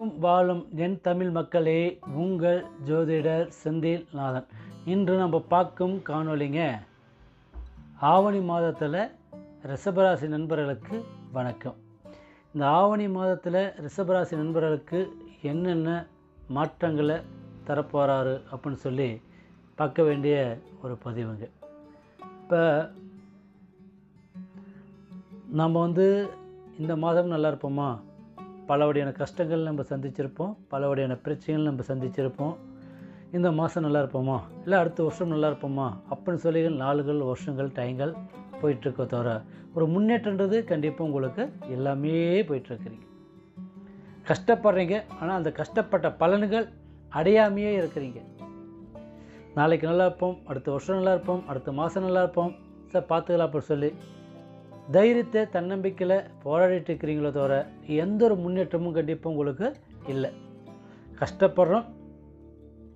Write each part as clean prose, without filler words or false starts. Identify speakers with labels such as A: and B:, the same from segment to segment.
A: வாழும் என் தமிழ் மக்களே, உங்கள் ஜோதிடர் செந்தில் நாதன். இன்று நம்ம பார்க்கும் காணொலிங்க, ஆவணி மாதத்தில் ரிஷபராசி நண்பர்களுக்கு வணக்கம். இந்த ஆவணி மாதத்தில் ரிஷபராசி நண்பர்களுக்கு என்னென்ன மாற்றங்களை தரப்போகிறாரு அப்படின்னு சொல்லி பார்க்க வேண்டிய ஒரு பதிவுங்க. இப்போ நம்ம இந்த மாதம் நல்லா இருப்போமா, பல வகையான கஷ்டங்கள் நம்ம சந்திச்சிருப்போம், பல வகையான பிரச்சனைகள் நம்ம சந்திச்சிருப்போம். இந்த மாதம் நல்லா இருப்போமா, இல்லை அடுத்த வருஷம் நல்லா இருப்போமா அப்படின்னு சொல்லி நாளுகள் வருஷங்கள் டைங்கள் போயிட்டுருக்க தவிர ஒரு முன்னேற்றன்றது கண்டிப்பாக உங்களுக்கு எல்லாமே போயிட்டுருக்குறீங்க. கஷ்டப்படுறீங்க, ஆனால் அந்த கஷ்டப்பட்ட பலன்கள் அடையாமையே இருக்கிறீங்க. நாளைக்கு நல்லா இருப்போம், அடுத்த வருஷம் நல்லா இருப்போம், அடுத்த மாதம் நல்லா இருப்போம், சார் பார்த்துக்கலாம் அப்படி சொல்லி தைரியத்தை தன்னம்பிக்கையில் போராடிட்டு இருக்கிறீங்களோ தவிர எந்த ஒரு முன்னேற்றமும் கண்டிப்பாக உங்களுக்கு இல்லை. கஷ்டப்படுறோம்,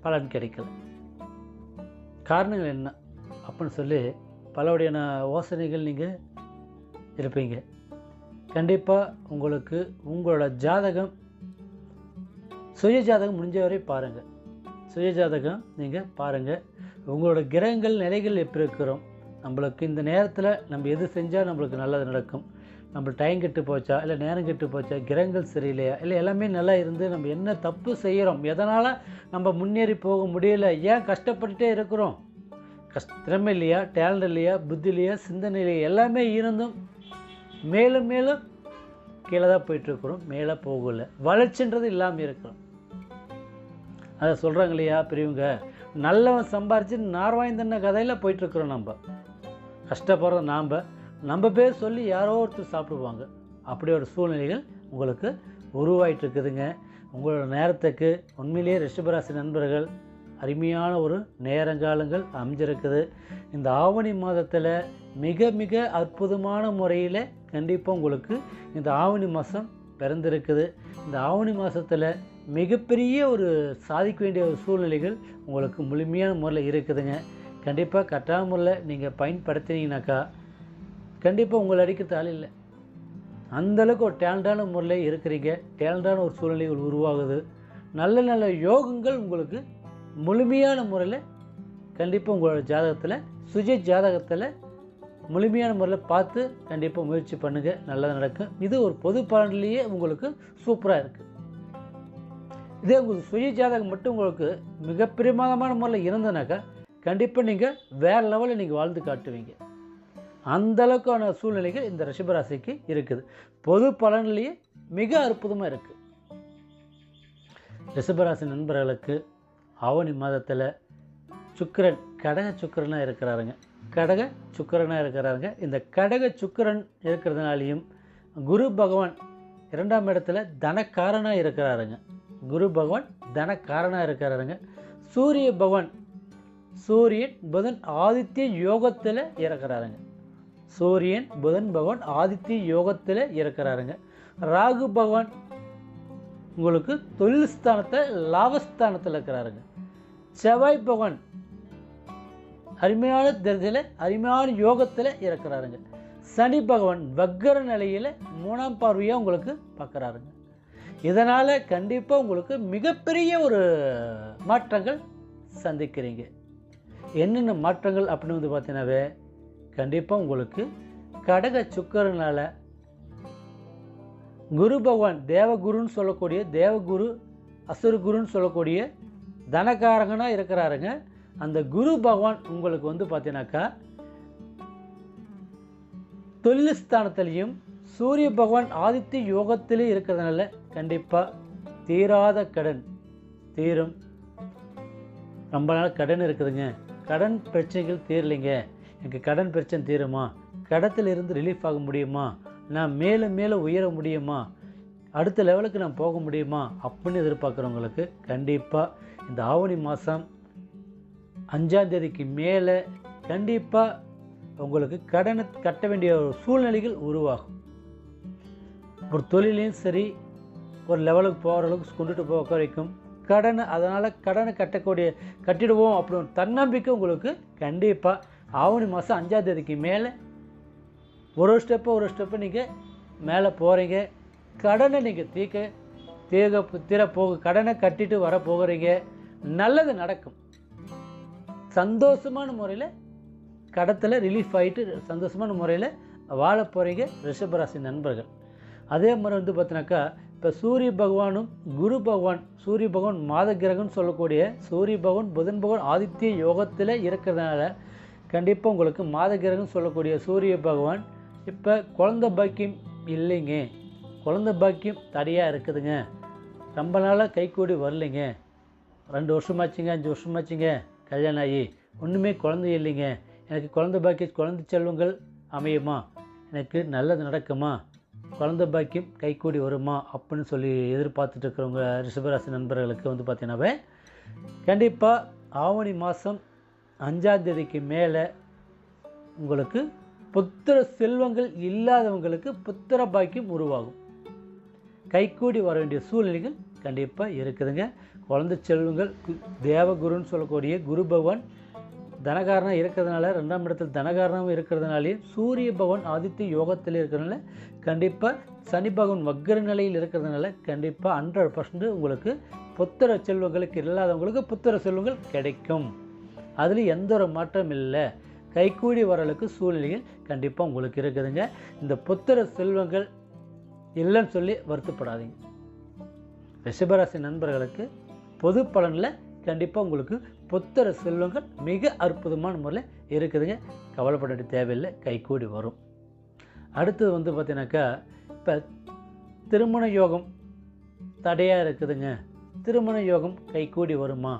A: பலன் கிடைக்கல. காரணங்கள் என்ன அப்படின்னு சொல்லி பலவகையான யோசனைகள் நீங்கள் இருப்பீங்க. கண்டிப்பாக உங்களுக்கு உங்களோட ஜாதகம், சுய ஜாதகம் முடிஞ்ச வரை பாருங்கள். சுய ஜாதகம் நீங்கள் பாருங்கள். உங்களோட கிரகங்கள் நிலைகள் எப்படி இருக்கிறோம், நம்மளுக்கு இந்த நேரத்தில் நம்ம எது செஞ்சால் நம்மளுக்கு நல்லது நடக்கும், நம்ம டைம் கெட்டு போச்சா, இல்லை நேரம் கெட்டு போச்சா, கிரகங்கள் சரியில்லையா, இல்லை எல்லாமே நல்லா இருந்து நம்ம என்ன தப்பு செய்கிறோம், எதனால் நம்ம முன்னேறி போக முடியல, ஏன் கஷ்டப்பட்டுட்டே இருக்கிறோம், திறமை இல்லையா, டேலண்ட் இல்லையா, புத்தி இல்லையா, சிந்தனை இல்லையா, எல்லாமே இருந்தும் மேலும் மேலும் கீழே தான் போயிட்டுருக்குறோம், மேலே போகலை, வளர்ச்சின்றது இல்லாமல் இருக்கிறோம். அதை சொல்கிறாங்க இல்லையா பெரியவங்க, நல்லவன் சம்பாரித்து நார்வாய்ந்தன்ன கதையில் போயிட்டுருக்குறோம். நம்ம கஷ்டப்படுறோம், நம்ம பேர் சொல்லி யாரோ ஒருத்தர் சாப்பிடுவாங்க. அப்படி ஒரு சூழ்நிலைகள் உங்களுக்கு உருவாயிட்ருக்குதுங்க. உங்களோட நேரத்துக்கு உண்மையிலேயே ரிஷபராசி நண்பர்கள் அருமையான ஒரு நேரங்காலங்கள் அமைஞ்சிருக்குது. இந்த ஆவணி மாதத்தில் மிக மிக அற்புதமான முறையில் கண்டிப்பாக உங்களுக்கு இந்த ஆவணி மாதம் பிறந்திருக்குது. இந்த ஆவணி மாதத்தில் மிகப்பெரிய ஒரு சாதிக்க வேண்டிய ஒரு சூழ்நிலைகள் உங்களுக்கு முழுமையான முறையில் இருக்குதுங்க. கண்டிப்பாக கட்டாய முறையில் நீங்கள் பயன்படுத்தினீங்கனாக்கா கண்டிப்பாக உங்களை அடிக்கிறது ஆள் இல்லை. அந்தளவுக்கு ஒரு டேலண்டான முறையில் இருக்கிறீங்க. டேலண்டான ஒரு சூழ்நிலைகள் உருவாகுது. நல்ல நல்ல யோகங்கள் உங்களுக்கு முழுமையான முறையில் கண்டிப்பாக உங்களோட ஜாதகத்தில், சுய ஜாதகத்தில் முழுமையான முறையில் பார்த்து கண்டிப்பாக முயற்சி பண்ணுங்கள், நல்லது நடக்கும். இது ஒரு பொது பலன்லேயே உங்களுக்கு சூப்பராக இருக்குது. இதே உங்களுக்கு சுய ஜாதகம் மட்டும் உங்களுக்கு மிக பிரமாதமான முறையில் இருந்ததுனாக்கா கண்டிப்பாக நீங்கள் வேறு லெவலில் நீங்கள் வாழ்ந்து காட்டுவீங்க. அந்தளவுக்கான சூழ்நிலைகள் இந்த ரிஷபராசிக்கு இருக்குது. பொது பலன்லேயே மிக அற்புதமாக இருக்குது. ரிஷபராசி நண்பர்களுக்கு ஆவணி மாதத்தில் சுக்கிரன் கடக சுக்கிரனாக இருக்கிறாருங்க. கடக சுக்கிரனாக இருக்கிறாருங்க. இந்த கடக சுக்கிரன் இருக்கிறதுனாலையும் குரு பகவான் 2ஆம் இடத்துல தனக்காரனாக இருக்கிறாருங்க. குரு பகவான் தனக்காரனாக இருக்கிறாருங்க. சூரிய பகவான், சூரியன் புதன் ஆதித்ய யோகத்தில் இருக்கிறாருங்க. சூரியன் புதன் பகவான் ஆதித்ய யோகத்தில் இருக்கிறாருங்க. ராகு பகவான் உங்களுக்கு தொழில் ஸ்தானத்தில் லாபஸ்தானத்தில் இருக்கிறாருங்க. செவ்வாய் பகவான் அருமையான தரிசையில் அருமையான யோகத்தில் இருக்கிறாருங்க. சனி பகவான் வக்கர நிலையில் 3ஆம் பார்வையாக உங்களுக்கு பார்க்குறாருங்க. இதனால் கண்டிப்பாக உங்களுக்கு மிகப்பெரிய ஒரு மாற்றங்கள் சந்திக்கிறீங்க. என்னென்ன மாற்றங்கள் அப்படின்னு பார்த்தீங்கன்னாவே கண்டிப்பாக உங்களுக்கு கடக சுக்கிரனால் குரு பகவான் தேவகுருன்னு சொல்லக்கூடிய, தேவகுரு அசுரகுருன்னு சொல்லக்கூடிய தனகாரகனாக இருக்கிறாருங்க. அந்த குரு பகவான் உங்களுக்கு பார்த்தீங்கன்னாக்கா தொழில் ஸ்தானத்திலையும் சூரிய பகவான் ஆதித்ய யோகத்திலே இருக்கிறதுனால கண்டிப்பாக தீராத கடன் தீரும். ரொம்ப நாள் கடன் இருக்குதுங்க, கடன் பிரச்சனைகள் தீரலைங்க, எனக்கு கடன் பிரச்சனை தீருமா, கடத்தில் இருந்து ரிலீஃப் ஆக முடியுமா, நான் மேலே மேலே உயர முடியுமா, அடுத்த லெவலுக்கு நான் போக முடியுமா அப்படின்னு எதிர்பார்க்குறவங்களுக்கு கண்டிப்பாக இந்த ஆவணி மாதம் 5ஆம் தேதிக்கு மேலே கண்டிப்பாக உங்களுக்கு கடனை கட்ட வேண்டிய ஒரு சூழ்நிலைகள் உருவாகும். ஒரு தொழிலையும் சரி ஒரு லெவலுக்கு போகிற அளவுக்கு கொண்டுட்டு போக வரைக்கும் கடனை, அதனால் கடனை கட்டிடுவோம் அப்படின்னு தன்னம்பிக்கை உங்களுக்கு கண்டிப்பாக ஆவணி மாதம் 5ஆம் தேதிக்கு மேலே ஒரு ஸ்டெப்பு நீங்கள் மேலே போகிறீங்க. கடனை நீங்கள் தீர்க்க தீரப்போக கடனை கட்டிட்டு வர போகிறீங்க. நல்லது நடக்கும். சந்தோஷமான முறையில் கடத்தில் ரிலீஃப் ஆகிட்டு சந்தோஷமான முறையில் வாழ போகிறீங்க ரிஷபராசி நண்பர்கள். அதே மாதிரி வந்து பார்த்தீங்கன்னாக்கா இப்போ சூரிய பகவானும் குரு பகவான், சூரிய பகவான் மாத கிரகம்னு சொல்லக்கூடிய சூரிய பகவான் புதன் பகவான் ஆதித்ய யோகத்தில் இருக்கிறதுனால கண்டிப்பாக உங்களுக்கு மாத கிரகம்னு சொல்லக்கூடிய சூரிய பகவான் இப்போ குழந்தை பாக்கியம் இல்லைங்க, குழந்தை பாக்கியம் தடையாக இருக்குதுங்க, ரொம்ப நாளாக கைக்கூடி வரலைங்க, 2 வருஷமாச்சுங்க 5 வருஷமாச்சுங்க கல்யாணம் ஆகி ஒன்றுமே குழந்தை இல்லைங்க, எனக்கு குழந்தை பாக்கியம் குழந்தை செல்வங்கள் அமையுமா, எனக்கு நல்லது நடக்குமா, குழந்தை பாக்கியம் கைக்கூடி வருமா அப்படின்னு சொல்லி எதிர்பார்த்துட்டு இருக்கிறவங்க ரிஷபராசி நண்பர்களுக்கு வந்து பார்த்தீங்கன்னாவே கண்டிப்பாக ஆவணி மாதம் 5ஆம் தேதிக்கு மேலே உங்களுக்கு புத்திர செல்வங்கள் இல்லாதவங்களுக்கு புத்திர பாக்கியம் உருவாகும். கைக்கூடி வர வேண்டிய சூழ்நிலைகள் கண்டிப்பாக இருக்குதுங்க. குழந்தை செல்வங்கள் தேவகுருன்னு சொல்லக்கூடிய குரு பகவான் தனகாரணம் இருக்கிறதுனால 2ஆம் இடத்தில் தனகாரணம் இருக்கிறதுனாலே சூரிய பகவான் ஆதித்ய யோகத்தில் இருக்கிறதுனால கண்டிப்பாக சனி பகவான் வக்ர நிலையில் இருக்கிறதுனால கண்டிப்பாக 100% உங்களுக்கு புத்திர செல்வங்களுக்கு இல்லாதவங்களுக்கு புத்திர செல்வங்கள் கிடைக்கும். அதில் எந்த ஒரு மாற்றம் இல்லை. கைக்கூடி வரலுக்கு சூழ்நிலைகள் கண்டிப்பாக உங்களுக்கு இருக்குதுங்க. இந்த புத்திர செல்வங்கள் இல்லைன்னு சொல்லி வருத்தப்படாதீங்க. ரிஷபராசி நண்பர்களுக்கு பொது பலனில் கண்டிப்பாக உங்களுக்கு புத்திர செல்வங்கள் மிக அற்புதமான முறையில் இருக்குதுங்க. கவலைப்பட வேண்டிய தேவையில்லை, கைக்கூடி வரும். அடுத்தது வந்து பார்த்தீங்கன்னாக்கா இப்போ திருமண யோகம் தடையாக இருக்குதுங்க, திருமண யோகம் கைக்கூடி வருமா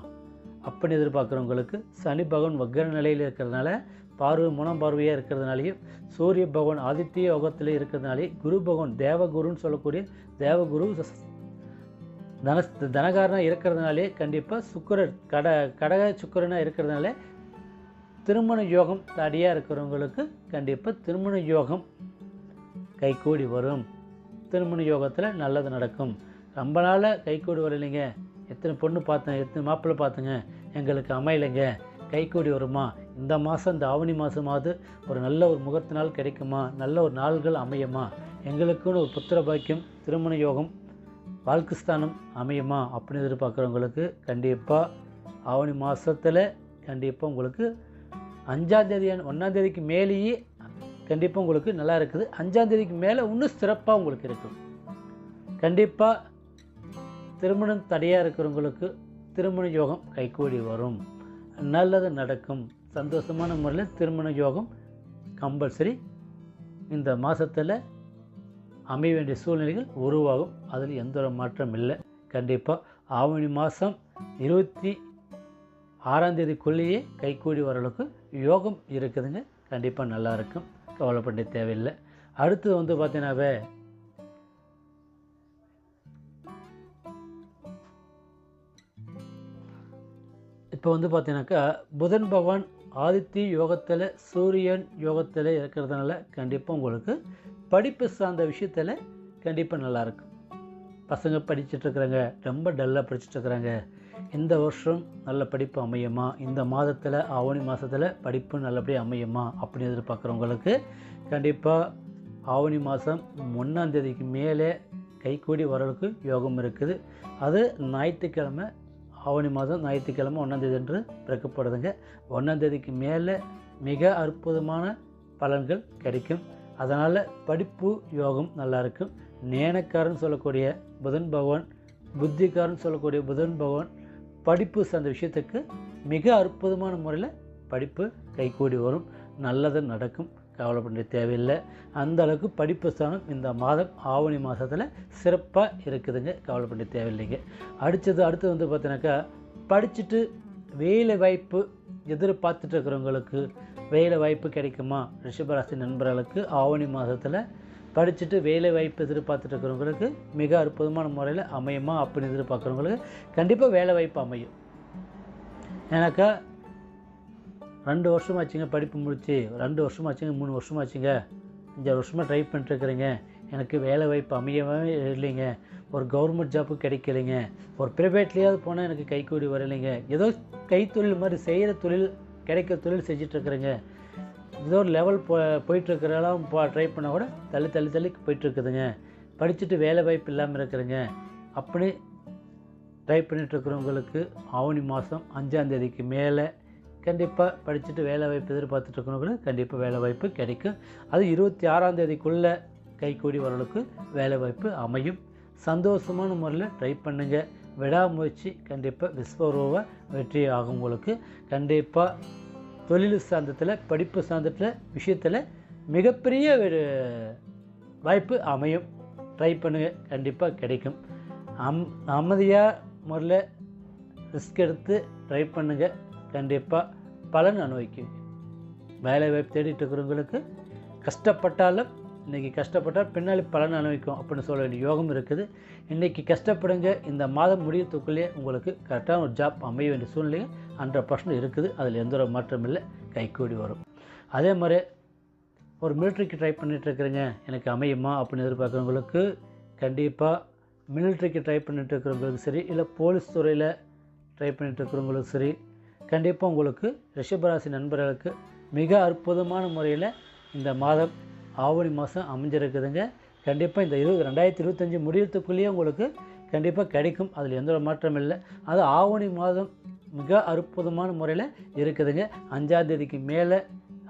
A: அப்படின்னு எதிர்பார்க்குறவங்களுக்கு சனி பகவான் வக்ர நிலையில் இருக்கிறதுனால மூணாம் பார்வையாக இருக்கிறதுனாலையும் சூரிய பகவான் ஆதித்ய யோகத்தில் இருக்கிறதுனாலே குரு பகவான் தேவகுருன்னு சொல்லக்கூடிய தேவகுரு தனகாரனாக இருக்கிறதுனாலே கண்டிப்பாக சுக்கிரன் கடக சுக்கிரனாக இருக்கிறதுனால திருமண யோகம் தடையாக இருக்கிறவங்களுக்கு கண்டிப்பாக திருமண யோகம் கைக்கூடி வரும். திருமண யோகத்தில் நல்லது நடக்கும். ரொம்ப நாளாக கைக்கூடி வரலைங்க, எத்தனை பொண்ணு பார்த்தேன், எத்தனை மாப்பிள்ளை பார்த்துங்க, எங்களுக்கு அமையலைங்க, கைக்கூடி வருமா, இந்த மாதம் இந்த ஆவணி மாதமாவது ஒரு நல்ல ஒரு முகூர்த்த நாள் கிடைக்குமா, நல்ல ஒரு நாள்கள் அமையுமா, எங்களுக்குன்னு ஒரு புத்திர பாக்கியம் திருமண யோகம் வாழ்க்கைஸ்தானம் அமையுமா அப்படின்னு எதிர்பார்க்குறவங்களுக்கு கண்டிப்பாக ஆவணி மாதத்தில் கண்டிப்பாக உங்களுக்கு 5ஆம் தேதி 1ஆம் தேதிக்கு மேலேயே கண்டிப்பாக உங்களுக்கு நல்லா இருக்குது. 5ஆம் தேதிக்கு மேலே இன்னும் சிறப்பாக உங்களுக்கு இருக்குது. கண்டிப்பாக திருமணம் தடையாக இருக்கிறவங்களுக்கு திருமண யோகம் கைக்கூடி வரும், நல்லது நடக்கும். சந்தோஷமான முறையில் திருமண யோகம் கம்பல்சரி இந்த மாதத்தில் அமைய வேண்டிய சூழ்நிலைகள் உருவாகும். அதில் எந்த ஒரு மாற்றம் இல்லை. கண்டிப்பாக ஆவணி மாதம் 26ஆம் தேதிக்குள்ளேயே கைக்கூடி வரளவுக்கு யோகம் இருக்குதுங்க. கண்டிப்பாக நல்லா இருக்கும், கவலைப்பட தேவையில்லை. அடுத்தது வந்து பார்த்தீங்கன்னாவே இப்போ வந்து பார்த்தீங்கன்னாக்கா புதன் பகவான் ஆதித்ய யோகத்தில் சூரியன் யோகத்தில் இருக்கிறதுனால கண்டிப்பாக உங்களுக்கு படிப்பு சார்ந்த விஷயத்தில் கண்டிப்பாக நல்லாயிருக்கும். பசங்க படிச்சுட்ருக்குறாங்க, ரொம்ப டல்லாக படிச்சுட்ருக்குறாங்க, இந்த வருஷம் நல்ல படிப்பு அமையுமா, இந்த மாதத்தில் ஆவணி மாதத்தில் படிப்பு நல்லபடியாக அமையுமா அப்படின்னு எதிர்பார்க்குறவங்களுக்கு கண்டிப்பாக ஆவணி மாதம் 1ஆம் தேதிக்கு மேலே கைக்கூடி வரலுக்கு யோகம் இருக்குது. அது ஞாயிற்றுக்கிழமை, ஆவணி மாதம் ஞாயிற்றுக்கிழமை 1ஆம் தேதி என்று பிறக்கப்படுதுங்க. 1ஆம் தேதிக்கு மேலே மிக அற்புதமான பலன்கள் கிடைக்கும். அதனால் படிப்பு யோகம் நல்லாயிருக்கும். நேனக்காரன் சொல்லக்கூடிய புதன் பகவான், புத்திக்காரன் சொல்லக்கூடிய புதன் பகவான் படிப்பு சார்ந்த விஷயத்துக்கு மிக அற்புதமான முறையில் படிப்பு கைக்கூடி வரும், நல்லது நடக்கும். கவலைப்பட தேவையில்லை. அந்த அளவுக்கு படிப்பு ஸ்தானம் இந்த மாதம் ஆவணி மாதத்தில் சிறப்பாக இருக்குதுங்க, கவலைப்பட தேவையில்லைங்க. அடுத்தது வந்து பார்த்தீங்கன்னாக்கா படிச்சுட்டு வேலை வாய்ப்பு எதிர்பார்த்துட்டு இருக்கிறவங்களுக்கு வேலை வாய்ப்பு கிடைக்குமா ரிஷபராசி நண்பர்களுக்கு ஆவணி மாதத்தில் படிச்சுட்டு வேலை வாய்ப்பு எதிர்பார்த்துட்டு இருக்கிறவங்களுக்கு மிக அற்புதமான முறையில் அமையுமா அப்படின்னு எதிர்பார்க்குறவங்களுக்கு கண்டிப்பாக வேலை வாய்ப்பு அமையும். ஏன்னாக்கா 2 வருஷமாச்சுங்க படிப்பு முடிச்சு, 2 வருஷமாச்சுங்க, 3 வருஷமாச்சுங்க, 5 வருஷமாக ட்ரை பண்ணிட்டுருக்குறீங்க, எனக்கு வேலை வாய்ப்பு அமையவே இல்லைங்க, ஒரு கவர்மெண்ட் ஜாப்பு கிடைக்கலைங்க, ஒரு ப்ரைவேட்லேயாவது போனால் எனக்கு கைக்கூடி வரலைங்க, ஏதோ கைத்தொழில் மாதிரி செய்கிற தொழில் கிடைக்கிற தொழில் செஞ்சிட்ருக்குறேங்க, ஏதோ ஒரு லெவல் போயிட்டுருக்கிறலாம் ட்ரை பண்ணால் கூட தள்ளி போயிட்டுருக்குதுங்க, படிச்சுட்டு வேலை வாய்ப்பு இல்லாமல் இருக்கிறேங்க, அப்படி ட்ரை பண்ணிகிட்ருக்கிறவங்களுக்கு ஆவணி மாதம் 5ஆம் தேதிக்கு மேலே கண்டிப்பாக படிச்சுட்டு வேலை வாய்ப்பு எதிர்பார்த்துட்ருக்கிறவங்களுக்கு கண்டிப்பாக வேலை வாய்ப்பு கிடைக்கும். அது 26ஆம் தேதிக்குள்ளே கைகூடி வரலுக்கு வேலை வாய்ப்பு அமையும். சந்தோஷமான முறையில் ட்ரை பண்ணுங்கள். விடாமுயற்சி கண்டிப்பாக விஸ்வரூப வெற்றி ஆகும். உங்களுக்கு கண்டிப்பாக தொழில் சார்ந்தத்தில் படிப்பு சார்ந்தத்தில் விஷயத்தில் மிகப்பெரிய ஒரு வாய்ப்பு அமையும். ட்ரை பண்ணுங்கள், கண்டிப்பாக கிடைக்கும். அமைதியாக முறையில் ரிஸ்க் எடுத்து ட்ரை பண்ணுங்கள், கண்டிப்பாக பலன் அனுபவிக்குங்க. வேலை வாய்ப்பு தேடிட்டு இருக்கிறவங்களுக்கு கஷ்டப்பட்டாலும் இன்றைக்கி கஷ்டப்பட்டால் பின்னாடி பலன் அனுபவிக்கும் அப்படின்னு சொல்ல வேண்டிய யோகம் இருக்குது. இன்றைக்கி கஷ்டப்படுங்க, இந்த மாதம் முடியத்துக்குள்ளேயே உங்களுக்கு கரெக்டான ஒரு ஜாப் அமைய வேண்டிய சூழ்நிலை 100% இருக்குது. அதில் எந்த ஒரு மாற்றம் இல்லை, கைகூடி வரும். அதே மாதிரி ஒரு மிலிட்ரிக்கு ட்ரை பண்ணிகிட்ருக்குறேங்க, எனக்கு அமையுமா அப்படின்னு எதிர்பார்க்குறவங்களுக்கு கண்டிப்பாக மிலிட்ரிக்கு ட்ரை பண்ணிகிட்ருக்கிறவங்களுக்கு சரி, இல்லை போலீஸ் துறையில் ட்ரை பண்ணிகிட்ருக்கிறவங்களுக்கு சரி, கண்டிப்பாக உங்களுக்கு ரிஷபராசி நண்பர்களுக்கு மிக அற்புதமான முறையில் இந்த மாதம் ஆவணி மாதம் அமைஞ்சிருக்குதுங்க. கண்டிப்பாக இந்த 2025 முடியறதுக்குள்ளேயே உங்களுக்கு கண்டிப்பாக கிடைக்கும். அதில் எந்த ஒரு மாற்றம் இல்லை. அது ஆவணி மாதம் மிக அற்புதமான முறையில் இருக்குதுங்க. 5ஆம் தேதிக்கு மேலே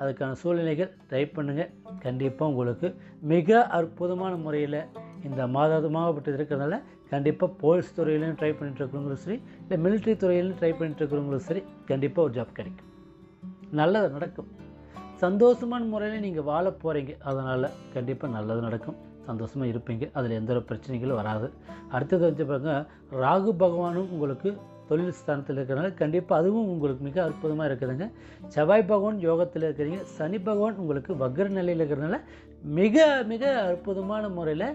A: அதுக்கான சூழ்நிலைகள் ட்ரை பண்ணுங்கள். கண்டிப்பாக உங்களுக்கு மிக அற்புதமான முறையில் இந்த மாதமாகப்பட்டு இருக்கிறதுனால கண்டிப்பாக போலீஸ் துறையிலையும் ட்ரை பண்ணிட்டுருக்கிறவங்களும் சரி, இல்லை மிலிட்ரி துறையிலையும் ட்ரை பண்ணிட்டுருக்கிறவங்களும் சரி, கண்டிப்பாக ஒரு ஜாப் கிடைக்கும். நல்லது நடக்கும். சந்தோஷமான முறையில் நீங்கள் வாழ போகிறீங்க. அதனால் கண்டிப்பாக நல்லது நடக்கும். சந்தோஷமாக இருப்பீங்க. அதில் எந்த ஒரு பிரச்சனைகளும் வராது. அடுத்தது வந்து பாருங்க, ராகு பகவானும் உங்களுக்கு தொழில் ஸ்தானத்தில் இருக்கிறனால கண்டிப்பாக அதுவும் உங்களுக்கு மிக அற்புதமாக இருக்குதுங்க. செவ்வாய் பகவான் யோகத்தில் இருக்கிறீங்க. சனி பகவான் உங்களுக்கு வக்ர நிலையில் இருக்கிறதுனால மிக மிக அற்புதமான முறையில்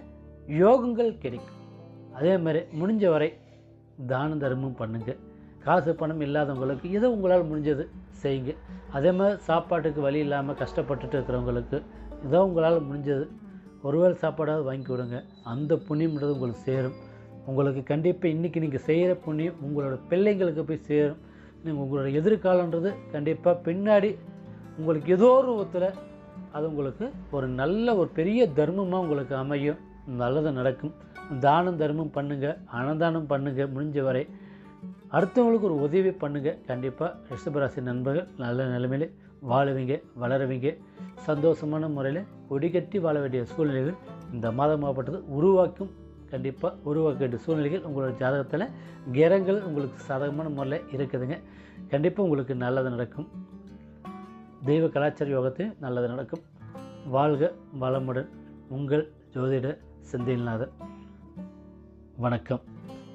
A: யோகங்கள் கிடைக்கும். அதே மாதிரி முடிஞ்ச வரை தான தர்மம் பண்ணுங்கள். காசு பணம் இல்லாதவங்களுக்கு ஏதோ உங்களால் முடிஞ்சது செய்யுங்க. அதே மாதிரி சாப்பாட்டுக்கு வழி இல்லாமல் கஷ்டப்பட்டுட்டு இருக்கிறவங்களுக்கு ஏதோ உங்களால் முடிஞ்சது ஒருவேளை சாப்பாடாவது வாங்கி கொடுங்க. அந்த புண்ணியம்ன்றது உங்களுக்கு சேரும். உங்களுக்கு கண்டிப்பாக இன்றைக்கி நீங்கள் செய்கிற புண்ணியம் உங்களோட பிள்ளைங்களுக்கு போய் சேரும். நீங்கள் உங்களோட எதிர்காலன்றது கண்டிப்பாக பின்னாடி உங்களுக்கு ஏதோ ஒரு விதத்தில் அது உங்களுக்கு ஒரு நல்ல ஒரு பெரிய தர்மமாக உங்களுக்கு அமையும். நல்லது நடக்கும். தானம் தர்மம் பண்ணுங்கள், அன்னதானம் பண்ணுங்கள். முடிஞ்ச வரை அடுத்தவங்களுக்கு ஒரு உதவி பண்ணுங்கள். கண்டிப்பாக ரிஷபராசி நண்பர்கள் நல்ல நிலைமையிலே வாழுவீங்க, வளருவீங்க. சந்தோஷமான முறையில் கொடிகட்டி வாழ வேண்டிய சூழ்நிலைகள் இந்த மாதமாகப்பட்டது உருவாக்கும். கண்டிப்பாக உருவாக்க வேண்டிய சூழ்நிலைகள் உங்களோட ஜாதகத்தில் கிரகங்கள் உங்களுக்கு சாதகமான முறையில் இருக்குதுங்க. கண்டிப்பாக உங்களுக்கு நல்லது நடக்கும். தெய்வ கலாச்சார யோகத்தையும் நல்லது நடக்கும். வாழ்க வளமுடன். உங்கள் ஜோதிடர் செந்தில்நாதன். வணக்கம்.